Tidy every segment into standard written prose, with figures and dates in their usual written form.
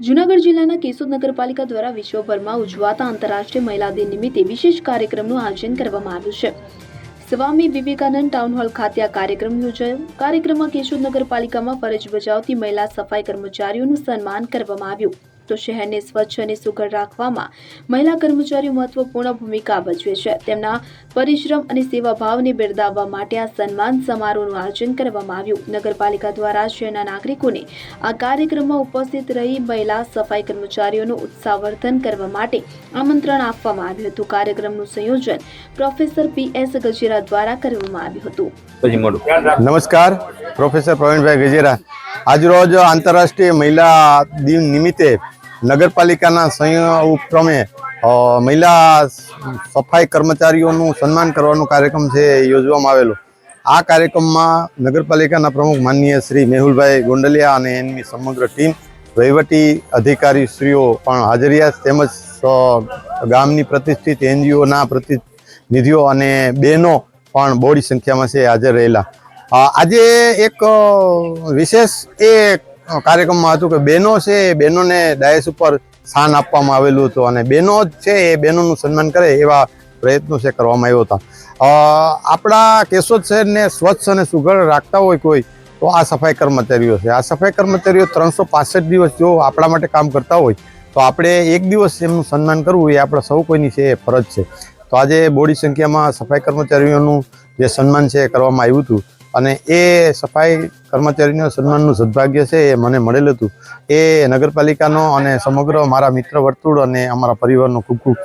જૂનાગઢ જિલ્લાના કેશોદ નગરપાલિકા દ્વારા વિશ્વભરમાં ઉજવાતા આંતરરાષ્ટ્રીય મહિલા દિન નિમિત્તે વિશેષ કાર્યક્રમનું આયોજન કરવામાં આવ્યું છે। સ્વામી વિવેકાનંદ ટાઉન હોલ ખાતે આ કાર્યક્રમ યોજાયો। કાર્યક્રમમાં કેશોદ નગરપાલિકામાં ફરજ બજાવતી મહિલા સફાઈ કર્મચારીઓનું સન્માન કરવામાં આવ્યું તો શહેરને સ્વચ્છ અને સુઘડ રાખવામાં મહિલા કર્મચારીઓ મહત્વપૂર્ણ ભૂમિકા ભજવે છે। તેમના પરિશ્રમ અને સેવાભાવને બિરદાવવા માટે આ સન્માન સમારોહનું આયોજન કરવામાં આવ્યું। નગરપાલિકા દ્વારા શહેરના નાગરિકોને આ કાર્યક્રમમાં ઉપસ્થિત રહી મહિલા સફાઈ કર્મચારીઓનું ઉત્સાહવર્ધન કરવા માટે આમંત્રણ આપવામાં આવ્યું હતું। કાર્યક્રમનું સંયોજન પ્રોફેસર PS ગજેરા દ્વારા કરવામાં આવ્યું હતું। નમસ્કાર, પ્રોફેસર પ્રવીણભાઈ ગજેરા। આજરોજ આંતરરાષ્ટ્રીય મહિલા દિન નિમિત્તે નગરપાલિકાના સંયુક્ત ઉપક્રમે મહિલા સફાઈ કર્મચારીઓનું સન્માન કરવાનો કાર્યક્રમ છે યોજવામાં આવેલો। આ કાર્યક્રમમાં નગરપાલિકાના પ્રમુખ માનનીય શ્રી મેહુલભાઈ ગોંડલિયા અને એમની સમગ્ર ટીમ, વહીવટી અધિકારીશ્રીઓ પણ હાજર રહ્યા, તેમજ ગામની પ્રતિષ્ઠિત NGOના પ્રતિનિધિઓ અને બહેનો પણ બહોળી સંખ્યામાં છે હાજર રહેલા। આજે એક વિશેષ એ કાર્યક્રમમાં હતું કે બહેનો છે એ બહેનોને ડાયસ ઉપર સ્થાન આપવામાં આવેલું હતું અને બહેનો જ છે એ બહેનોનું સન્માન કરે એવા પ્રયત્નો છે કરવામાં આવ્યા હતા। આપણા કેશોદ શહેરને સ્વચ્છ અને સુઘડ રાખતા હોય કોઈ તો આ સફાઈ કર્મચારીઓ છે। આ સફાઈ કર્મચારીઓ 365 દિવસ જો આપણા માટે કામ કરતા હોય તો આપણે એક દિવસ એમનું સન્માન કરવું એ આપણા સૌ કોઈની છે એ ફરજ છે। તો આજે બહોળી સંખ્યામાં સફાઈ કર્મચારીઓનું જે સન્માન છે કરવામાં આવ્યું હતું અને એ સફાઈ કર્મચારીના સન્માનનું સદભાગ્ય છે એ મને મળેલું હતું। એ નગરપાલિકાનો અને સમગ્ર મારા મિત્ર વર્તુળ અને અમારા પરિવારનો ખૂબ ખૂબ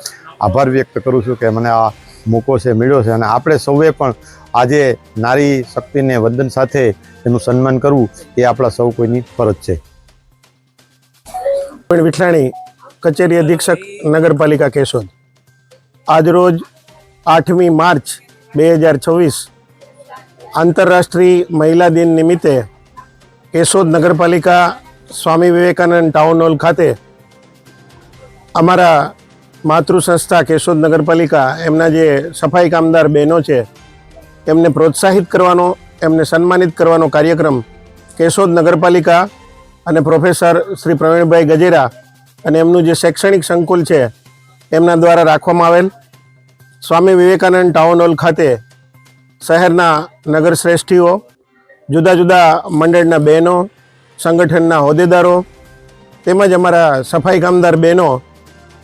આભાર વ્યક્ત કરું છું કે મને આ મોકો છે મળ્યો છે અને આપણે સૌએ પણ આજે નારી શક્તિને વંદન સાથે એનું સન્માન કરવું એ આપણા સૌ કોઈની ફરજ છે। વિઠલાણી, કચેરી અધિક્ષક, નગરપાલિકા કેશોદ। આજરોજ 8મી માર્ચ 2024 આંતરરાષ્ટ્રીય મહિલા દિન નિમિત્તે કેશોદ નગરપાલિકા સ્વામી વિવેકાનંદ ટાઉન હોલ ખાતે અમારા માતૃ સંસ્થા કેશોદ નગરપાલિકા એમના જે સફાઈ કામદાર બહેનો છે એમને પ્રોત્સાહિત કરવાનો, એમને સન્માનિત કરવાનો કાર્યક્રમ કેશોદ નગરપાલિકા અને પ્રોફેસર શ્રી પ્રવીણભાઈ ગજેરા અને એમનું જે શૈક્ષણિક સંકુલ છે એમના દ્વારા રાખવામાં આવેલ। સ્વામી વિવેકાનંદ ટાઉન હોલ ખાતે શહેરના નગર શ્રેષ્ઠીઓ, જુદા જુદા મંડળના બહેનો, સંગઠનના હોદ્દેદારો તેમજ અમારા સફાઈ કામદાર બહેનો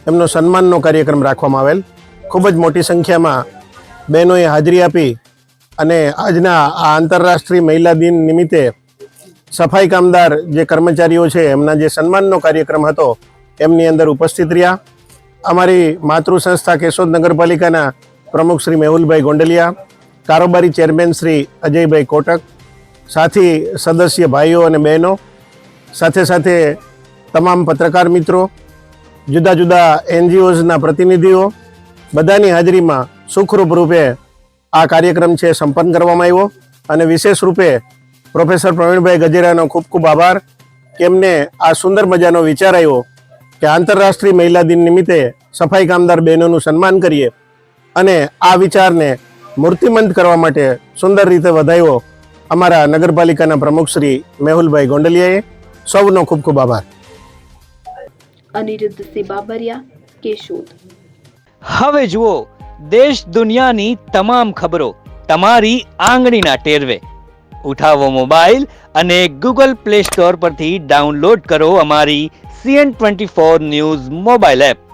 એમનો સન્માનનો કાર્યક્રમ રાખવામાં આવેલ। ખૂબ જ મોટી સંખ્યામાં બહેનોએ હાજરી આપી અને આજના આ આંતરરાષ્ટ્રીય મહિલા દિન નિમિત્તે સફાઈ કામદાર જે કર્મચારીઓ છે એમના જે સન્માનનો કાર્યક્રમ હતો એમની અંદર ઉપસ્થિત રહ્યા। અમારી માતૃ સંસ્થા કેશોદ નગરપાલિકાના પ્રમુખ શ્રી મેહુલભાઈ ગોંડલિયા, કારોબારી ચેરમેન શ્રી અજયભાઈ કોટક, સાથી સદસ્ય ભાઈઓ અને બહેનો, સાથે સાથે તમામ પત્રકાર મિત્રો, જુદા જુદા NGOsના પ્રતિનિધિઓ, બધાની હાજરીમાં સુખરૂપ રૂપે આ કાર્યક્રમ છે સંપન્ન કરવામાં આવ્યો અને વિશેષ રૂપે પ્રોફેસર પ્રવીણભાઈ ગજેરાનો ખૂબ ખૂબ આભાર કે એમને આ સુંદર મજાનો વિચાર આવ્યો કે આંતરરાષ્ટ્રીય મહિલા દિન નિમિત્તે સફાઈ કામદાર બહેનોનું સન્માન કરીએ અને આ વિચારને મૂર્તિમંત કરવા માટે સુંદર રીતે વધાવ્યો અમારા નગરપાલિકાના પ્રમુખ શ્રી મેહુલભાઈ ગોંડલિયાએ। સૌનો ખૂબ ખૂબ આભાર। અનિરુદ્ધ સિંહ બાબરિયા, કેશોદ। હવે જુઓ દેશ દુનિયાની તમામ ખબરો તમારી આંગળીના ટેરવે। ઉઠાવો મોબાઈલ અને Google Play Store પરથી ડાઉનલોડ કરો અમારી CN24 ન્યૂઝ મોબાઈલ એપ।